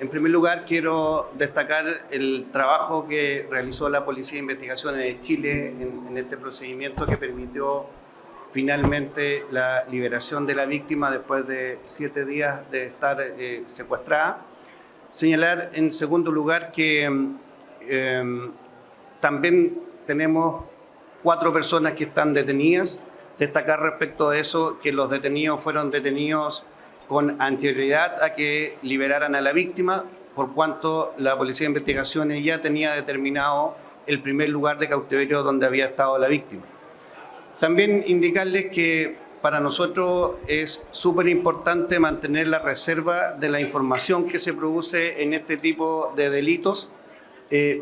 En primer lugar, quiero destacar el trabajo que realizó la Policía de Investigaciones de Chile en este procedimiento que permitió finalmente la liberación de la víctima después de 7 días de estar secuestrada. Señalar en segundo lugar que también tenemos 4 personas que están detenidas. Destacar respecto de eso que los detenidos fueron detenidos con anterioridad a que liberaran a la víctima, por cuanto la Policía de Investigaciones ya tenía determinado el primer lugar de cautiverio donde había estado la víctima. También indicarles que para nosotros es súper importante mantener la reserva de la información que se produce en este tipo de delitos,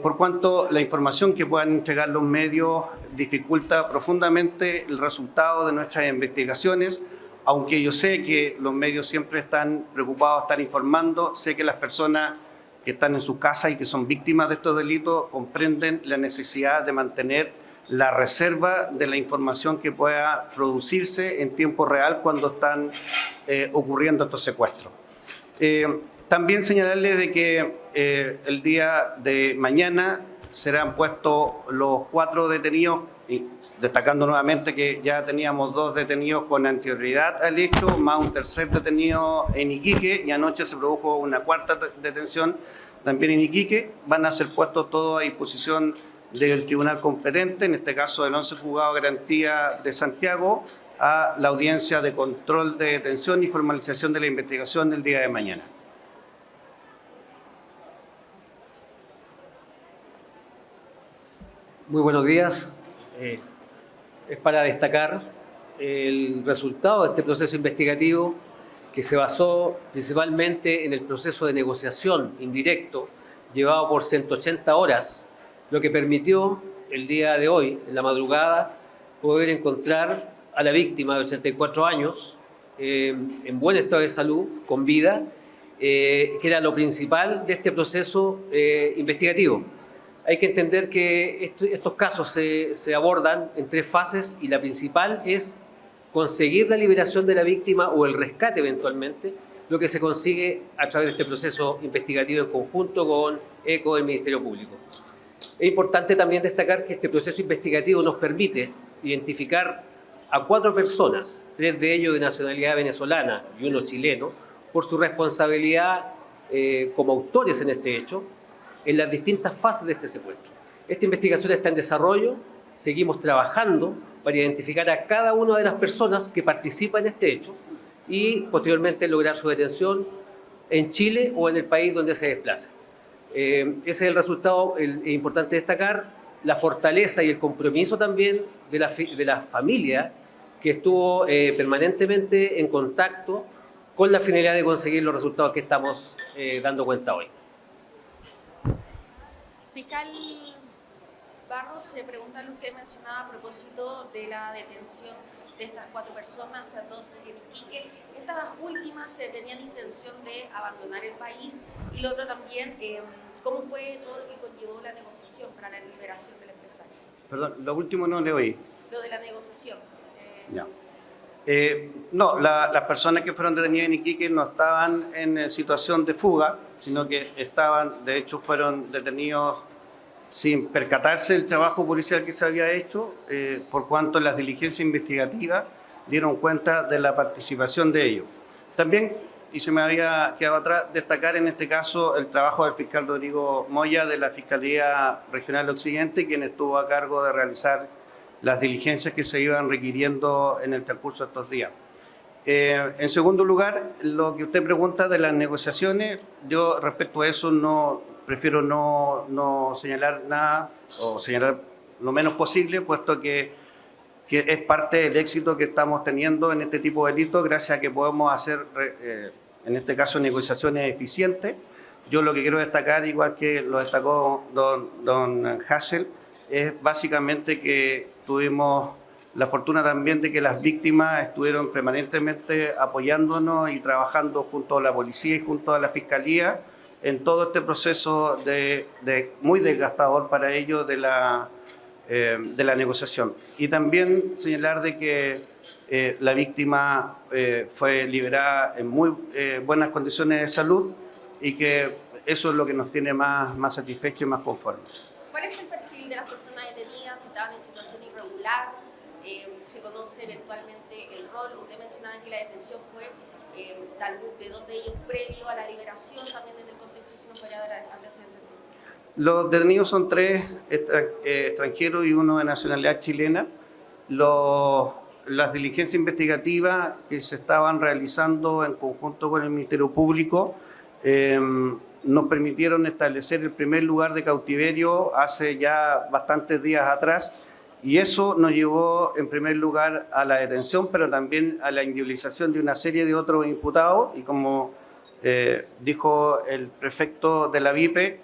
por cuanto la información que puedan entregar los medios dificulta profundamente el resultado de nuestras investigaciones. Aunque yo sé que los medios siempre están preocupados, están informando, sé que las personas que están en sus casas y que son víctimas de estos delitos comprenden la necesidad de mantener la reserva de la información que pueda producirse en tiempo real cuando están ocurriendo estos secuestros. También señalarles de que el día de mañana serán puestos los 4 detenidos, destacando nuevamente que ya teníamos 2 detenidos con anterioridad al hecho, más un tercer detenido en Iquique, y anoche se produjo una 4ª detención también en Iquique. Van a ser puestos todos a disposición del tribunal competente, en este caso del 11 Juzgado de Garantía de Santiago, a la audiencia de control de detención y formalización de la investigación del día de mañana. Muy buenos días. Es para destacar el resultado de este proceso investigativo que se basó principalmente en el proceso de negociación indirecto llevado por 180 horas, lo que permitió el día de hoy, en la madrugada, poder encontrar a la víctima de 84 años en buen estado de salud, con vida, que era lo principal de este proceso investigativo. Hay que entender que estos casos se abordan en 3 fases y la principal es conseguir la liberación de la víctima o el rescate eventualmente, lo que se consigue a través de este proceso investigativo en conjunto con ECO del Ministerio Público. Es importante también destacar que este proceso investigativo nos permite identificar a 4 personas, 3 de ellos de nacionalidad venezolana y 1 chileno, por su responsabilidad como autores en este hecho, en las distintas fases de este secuestro. Esta investigación está en desarrollo, seguimos trabajando para identificar a cada una de las personas que participan en este hecho y posteriormente lograr su detención en Chile o en el país donde se desplace. Ese es el resultado. Es importante destacar la fortaleza y el compromiso también de la familia que estuvo permanentemente en contacto con la finalidad de conseguir los resultados que estamos dando cuenta hoy. Fiscal Barros, se pregunta lo que usted mencionaba a propósito de la detención de estas 4 personas, 2 en Iquique. Estas últimas tenían intención de abandonar el país, y lo otro también, ¿cómo fue todo lo que conllevó la negociación para la liberación del empresario? Perdón, lo último no le oí. Lo de la negociación. Ya. No, las personas que fueron detenidas en Iquique no estaban en situación de fuga, sino que estaban, de hecho, fueron detenidos sin percatarse del trabajo policial que se había hecho, por cuanto las diligencias investigativas dieron cuenta de la participación de ellos. También, y se me había quedado atrás, destacar en este caso el trabajo del fiscal Rodrigo Moya de la Fiscalía Regional Occidente, quien estuvo a cargo de realizar las diligencias que se iban requiriendo en el transcurso de estos días. En segundo lugar, lo que usted pregunta de las negociaciones, yo respecto a eso prefiero no señalar nada, o señalar lo menos posible, puesto que es parte del éxito que estamos teniendo en este tipo de delitos, gracias a que podemos hacer, en este caso, negociaciones eficientes. Yo lo que quiero destacar, igual que lo destacó don Hassel, es básicamente que tuvimos la fortuna también de que las víctimas estuvieron permanentemente apoyándonos y trabajando junto a la policía y junto a la fiscalía en todo este proceso muy desgastador para ellos de la negociación. Y también señalar de que la víctima fue liberada en muy buenas condiciones de salud y que eso es lo que nos tiene más satisfechos y más conformes. ¿Cuál es el perfil de las personas detenidas? Si estaban en situación irregular, se conoce eventualmente el rol. Usted mencionaba que la detención fue de donde ellos previo a la liberación, también desde el contexto, si nos podría dar antecedentes. Los detenidos son 3 extranjeros y 1 de nacionalidad chilena. Las diligencias investigativas que se estaban realizando en conjunto con el Ministerio Público nos permitieron establecer el primer lugar de cautiverio hace ya bastantes días atrás, y eso nos llevó en primer lugar a la detención, pero también a la individualización de una serie de otros imputados, y como dijo el prefecto de la VIPE,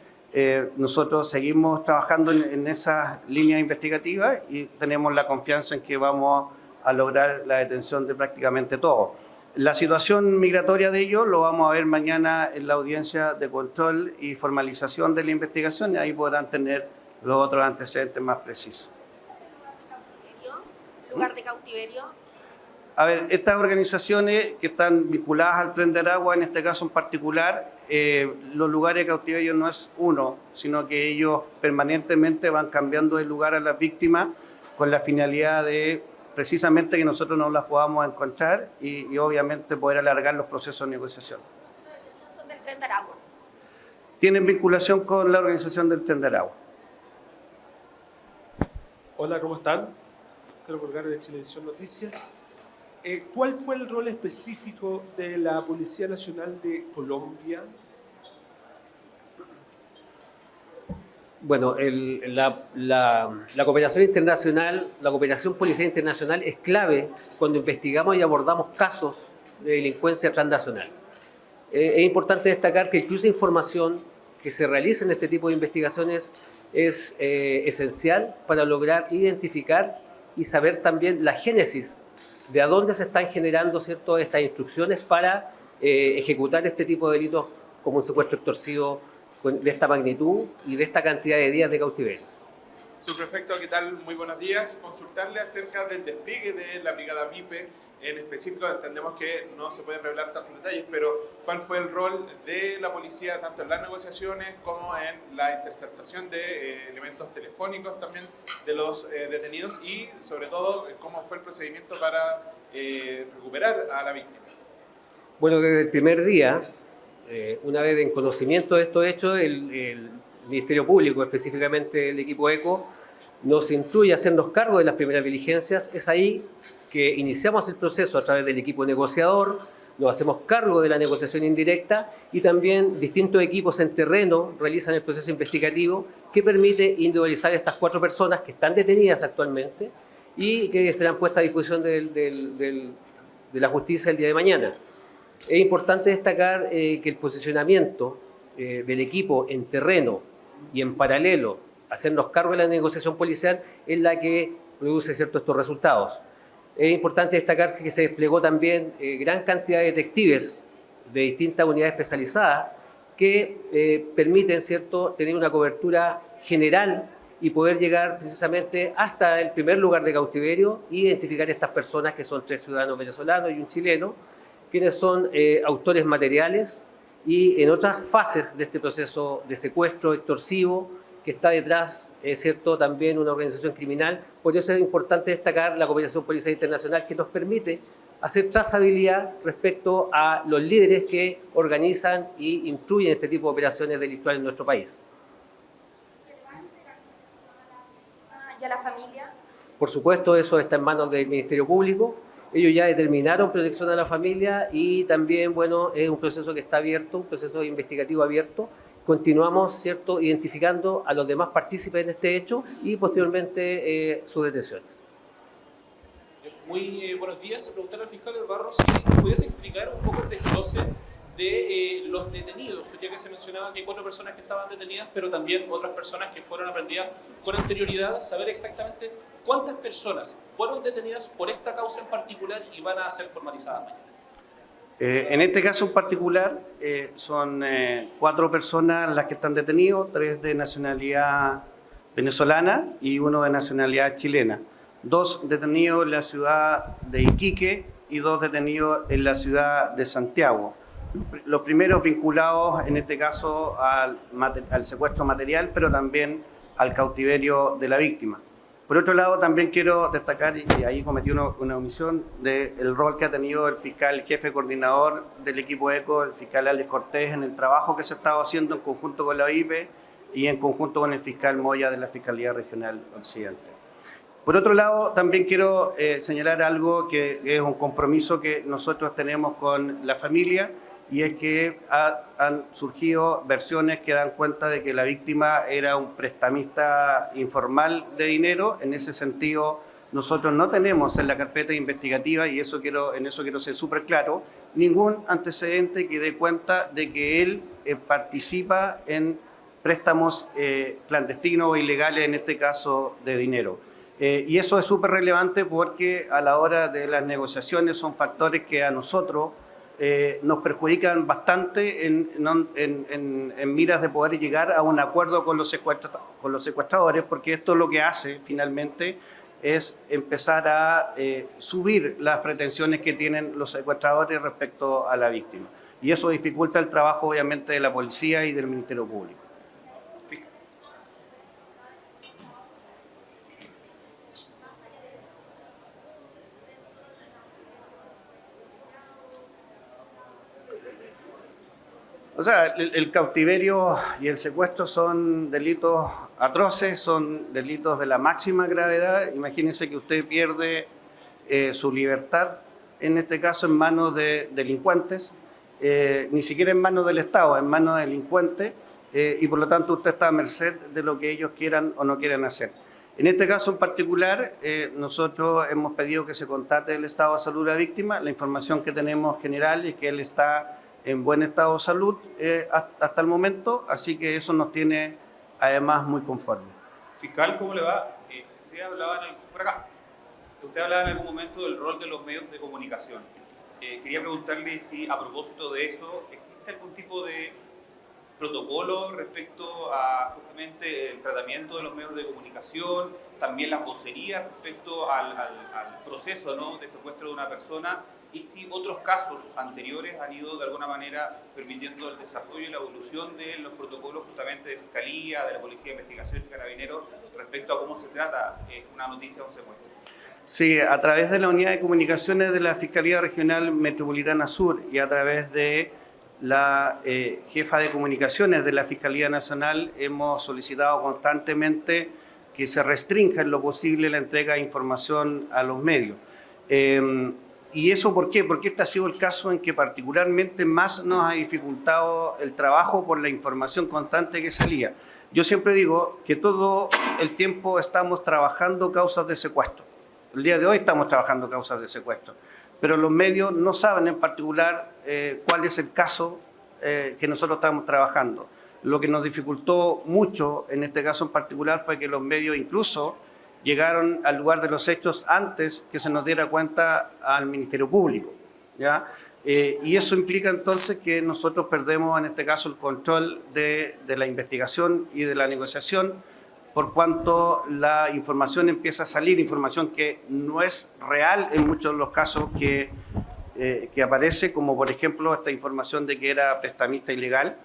nosotros seguimos trabajando en esas líneas investigativas y tenemos la confianza en que vamos a lograr la detención de prácticamente todos. La situación migratoria de ellos lo vamos a ver mañana en la audiencia de control y formalización de la investigación, y ahí podrán tener los otros antecedentes más precisos. ¿Lugar de cautiverio? A ver, estas organizaciones que están vinculadas al Tren de Aragua, en este caso en particular, los lugares de cautiverio no es uno, sino que ellos permanentemente van cambiando de lugar a las víctimas con la finalidad de precisamente que nosotros no las podamos encontrar y obviamente poder alargar los procesos de negociación. ¿Son del Tren de Aragua? Tienen vinculación con la organización del Tren de Aragua. Hola, ¿cómo están? Cero Pulgar de Chilevisión Noticias. ¿Cuál fue el rol específico de la Policía Nacional de Colombia? Bueno, la cooperación internacional, la cooperación policial internacional es clave cuando investigamos y abordamos casos de delincuencia transnacional. Es importante destacar que el cruce de información que se realiza en este tipo de investigaciones es esencial para lograr identificar y saber también la génesis de a dónde se están generando, ¿cierto?, estas instrucciones para ejecutar este tipo de delitos como un secuestro extorsivo de esta magnitud y de esta cantidad de días de cautiverio. Subprefecto, ¿qué tal? Muy buenos días. Consultarle acerca del despliegue de la Brigada VIPE. En específico, entendemos que no se pueden revelar tantos detalles, pero ¿cuál fue el rol de la policía tanto en las negociaciones como en la interceptación de elementos telefónicos también de los detenidos y, sobre todo, cómo fue el procedimiento para recuperar a la víctima? Bueno, desde el primer día, una vez en conocimiento de estos hechos, el Ministerio Público, específicamente el equipo ECO, nos instruye a hacernos cargo de las primeras diligencias. Es ahí que iniciamos el proceso a través del equipo negociador, nos hacemos cargo de la negociación indirecta y también distintos equipos en terreno realizan el proceso investigativo que permite individualizar a estas 4 personas que están detenidas actualmente y que serán puestas a disposición de la justicia el día de mañana. Es importante destacar que el posicionamiento del equipo en terreno y en paralelo hacernos cargo de la negociación policial es la que produce estos resultados. Es importante destacar que se desplegó también gran cantidad de detectives de distintas unidades especializadas que permiten, ¿cierto?, tener una cobertura general y poder llegar precisamente hasta el primer lugar de cautiverio e identificar a estas personas que son 3 ciudadanos venezolanos y un chileno, quienes son autores materiales y en otras fases de este proceso de secuestro extorsivo que está detrás, es cierto, también una organización criminal. Por eso es importante destacar la cooperación policial internacional que nos permite hacer trazabilidad respecto a los líderes que organizan y instruyen este tipo de operaciones delictuales en nuestro país. ¿Y a la familia? Por supuesto, eso está en manos del Ministerio Público. Ellos ya determinaron protección a la familia y también, bueno, es un proceso que está abierto, un proceso investigativo abierto. Continuamos, ¿cierto?, identificando a los demás partícipes en este hecho y posteriormente sus detenciones. Muy buenos días. Preguntarle al fiscal del Barro si pudiese explicar un poco el desglose de los detenidos, ya que se mencionaba que hay 4 personas que estaban detenidas, pero también otras personas que fueron aprendidas con anterioridad, saber exactamente cuántas personas fueron detenidas por esta causa en particular y van a ser formalizadas mañana. En este caso en particular son 4 personas las que están detenidos, 3 de nacionalidad venezolana y 1 de nacionalidad chilena. 2 detenidos en la ciudad de Iquique y 2 detenidos en la ciudad de Santiago. Los primeros vinculados, en este caso, al secuestro material, pero también al cautiverio de la víctima. Por otro lado, también quiero destacar, y ahí cometí una omisión, del rol que ha tenido el fiscal jefe coordinador del equipo ECO, el fiscal Alex Cortés, en el trabajo que se estaba haciendo en conjunto con la OIP y en conjunto con el fiscal Moya de la Fiscalía Regional Occidente. Por otro lado, también quiero señalar algo que es un compromiso que nosotros tenemos con la familia, y es que han surgido versiones que dan cuenta de que la víctima era un prestamista informal de dinero. En ese sentido, nosotros no tenemos en la carpeta investigativa, y en eso quiero ser súper claro, ningún antecedente que dé cuenta de que él participa en préstamos clandestinos o ilegales, en este caso de dinero. Y eso es súper relevante porque a la hora de las negociaciones son factores que a nosotros nos perjudican bastante en miras de poder llegar a un acuerdo con los secuestradores, porque esto lo que hace finalmente es empezar a subir las pretensiones que tienen los secuestradores respecto a la víctima. Y eso dificulta el trabajo, obviamente, de la policía y del Ministerio Público. O sea, el cautiverio y el secuestro son delitos atroces, son delitos de la máxima gravedad. Imagínense que usted pierde su libertad, en este caso en manos de delincuentes, ni siquiera en manos del Estado, en manos de delincuentes, y por lo tanto usted está a merced de lo que ellos quieran o no quieran hacer. En este caso en particular, nosotros hemos pedido que se contate el estado de salud de la víctima. La información que tenemos general es que él está en buen estado de salud hasta el momento, así que eso nos tiene además muy conformes. Fiscal, ¿cómo le va? Usted hablaba en algún momento del rol de los medios de comunicación. Quería preguntarle si, a propósito de eso, ¿existe algún tipo de protocolo respecto a justamente el tratamiento de los medios de comunicación, también las vocerías respecto al proceso, ¿no?, de secuestro de una persona, y si otros casos anteriores han ido de alguna manera permitiendo el desarrollo y la evolución de los protocolos justamente de Fiscalía, de la Policía de Investigación y Carabineros respecto a cómo se trata una noticia o un secuestro? Sí, a través de la Unidad de Comunicaciones de la Fiscalía Regional Metropolitana Sur y a través de la jefa de comunicaciones de la Fiscalía Nacional hemos solicitado constantemente que se restrinja en lo posible la entrega de información a los medios. ¿Y eso por qué? Porque este ha sido el caso en que particularmente más nos ha dificultado el trabajo por la información constante que salía. Yo siempre digo que todo el tiempo estamos trabajando causas de secuestro. El día de hoy estamos trabajando causas de secuestro, pero los medios no saben en particular cuál es el caso que nosotros estamos trabajando. Lo que nos dificultó mucho en este caso en particular fue que los medios incluso llegaron al lugar de los hechos antes que se nos diera cuenta al Ministerio Público, ¿ya? Y eso implica entonces que nosotros perdemos en este caso el control de la investigación y de la negociación, por cuanto la información empieza a salir, información que no es real en muchos de los casos que aparece, como por ejemplo esta información de que era prestamista ilegal.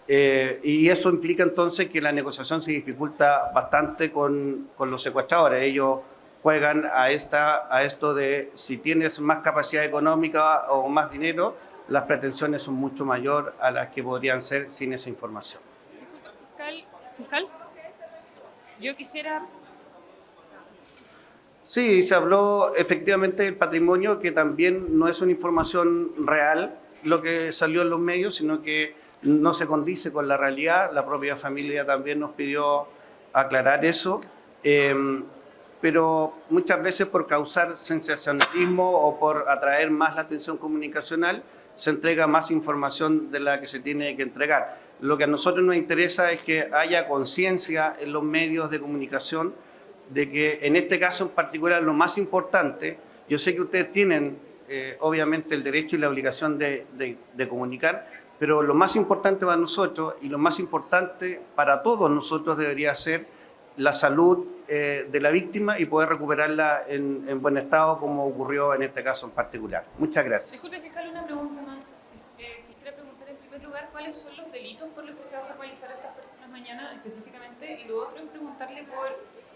Y eso implica entonces que la negociación se dificulta bastante con los secuestradores. Ellos juegan a esto de si tienes más capacidad económica o más dinero, las pretensiones son mucho mayor a las que podrían ser sin esa información. Fiscal, yo quisiera... Sí, se habló efectivamente del patrimonio, que también no es una información real lo que salió en los medios, sino que no se condice con la realidad. La propia familia también nos pidió aclarar eso, pero muchas veces por causar sensacionalismo o por atraer más la atención comunicacional se entrega más información de la que se tiene que entregar. Lo que a nosotros nos interesa es que haya conciencia en los medios de comunicación de que en este caso en particular lo más importante, yo sé que ustedes tienen obviamente el derecho y la obligación de comunicar, pero lo más importante para nosotros y lo más importante para todos nosotros debería ser la salud de la víctima y poder recuperarla en buen estado, como ocurrió en este caso en particular. Muchas gracias. Disculpe, fiscal, una pregunta más. quisiera preguntar en primer lugar cuáles son los delitos por los que se va a formalizar a estas personas mañana específicamente, y lo otro es preguntarle por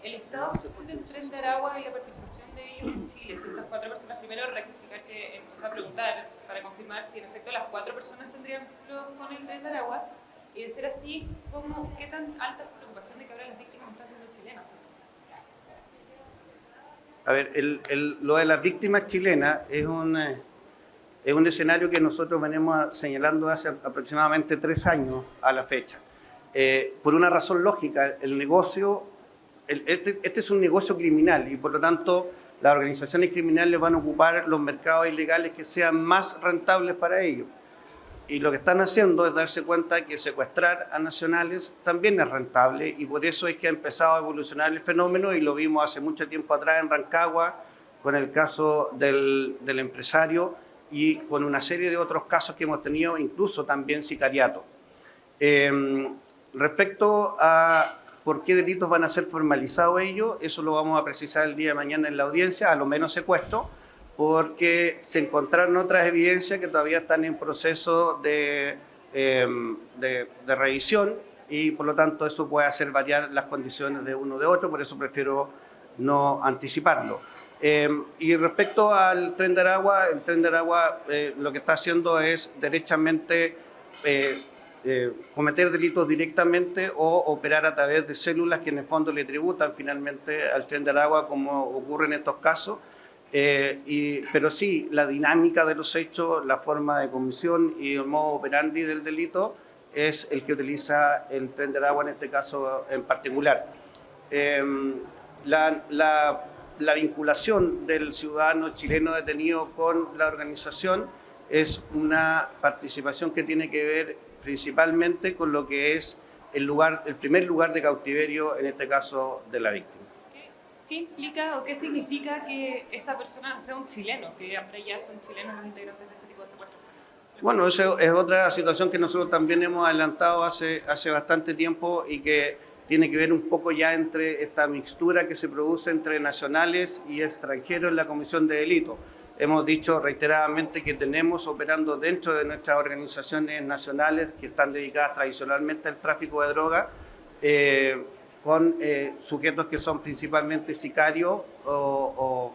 el estado del Tren de Aragua y la participación de ellos en Chile. Si estas 4 personas, primero rectificar que, o sea, preguntar para confirmar si en efecto las 4 personas tendrían vínculos con el Tren de Aragua, y de ser así, ¿qué tan alta es la preocupación de que ahora las víctimas están siendo chilenas? A ver, lo de las víctimas chilenas es un escenario que nosotros venimos señalando hace aproximadamente 3 años a la fecha. Por una razón lógica, el negocio, este es un negocio criminal y por lo tanto las organizaciones criminales van a ocupar los mercados ilegales que sean más rentables para ellos. Y lo que están haciendo es darse cuenta que secuestrar a nacionales también es rentable y por eso es que ha empezado a evolucionar el fenómeno y lo vimos hace mucho tiempo atrás en Rancagua con el caso del empresario y con una serie de otros casos que hemos tenido, incluso también sicariato. Respecto a por qué delitos van a ser formalizados ellos, eso lo vamos a precisar el día de mañana en la audiencia, a lo menos secuestro, porque se encontraron otras evidencias que todavía están en proceso de revisión y por lo tanto eso puede hacer variar las condiciones de uno o de otro, por eso prefiero no anticiparlo. Y respecto al Tren de Aragua, el Tren de Aragua lo que está haciendo es derechamente cometer delitos directamente o operar a través de células que en el fondo le tributan finalmente al Tren de Aragua, como ocurre en estos casos. Pero sí, la dinámica de los hechos, la forma de comisión y el modo operandi del delito es el que utiliza el Tren de Aragua en este caso en particular. La vinculación del ciudadano chileno detenido con la organización es una participación que tiene que ver principalmente con lo que es el primer lugar de cautiverio, en este caso de la víctima. ¿Qué implica o qué significa que esta persona sea un chileno, que ya son chilenos los integrantes de este tipo de secuestros? Bueno, eso es otra situación que nosotros también hemos adelantado hace bastante tiempo y que tiene que ver un poco ya entre esta mixtura que se produce entre nacionales y extranjeros en la comisión de delitos. Hemos dicho reiteradamente que tenemos operando dentro de nuestras organizaciones nacionales que están dedicadas tradicionalmente al tráfico de drogas, con sujetos que son principalmente sicarios o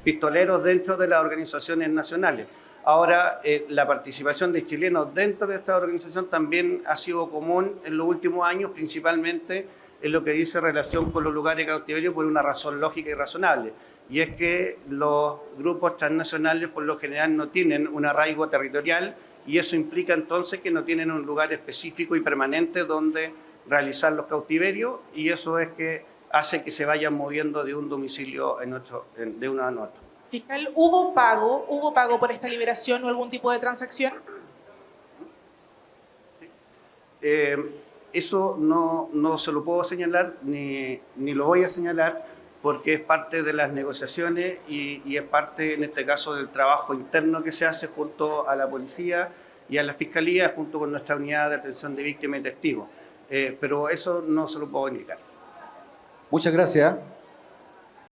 pistoleros dentro de las organizaciones nacionales. Ahora, la participación de chilenos dentro de esta organización también ha sido común en los últimos años, principalmente en lo que dice relación con los lugares de cautiverio por una razón lógica y razonable. Y es que los grupos transnacionales por lo general no tienen un arraigo territorial y eso implica entonces que no tienen un lugar específico y permanente donde realizar los cautiverios y eso es que hace que se vayan moviendo de un domicilio de uno a otro. Fiscal, ¿hubo pago por esta liberación o algún tipo de transacción? Eso no se lo puedo señalar ni lo voy a señalar porque es parte de las negociaciones y es parte, en este caso, del trabajo interno que se hace junto a la policía y a la fiscalía, junto con nuestra unidad de atención de víctimas y testigos. Pero eso no se lo puedo indicar. Muchas gracias.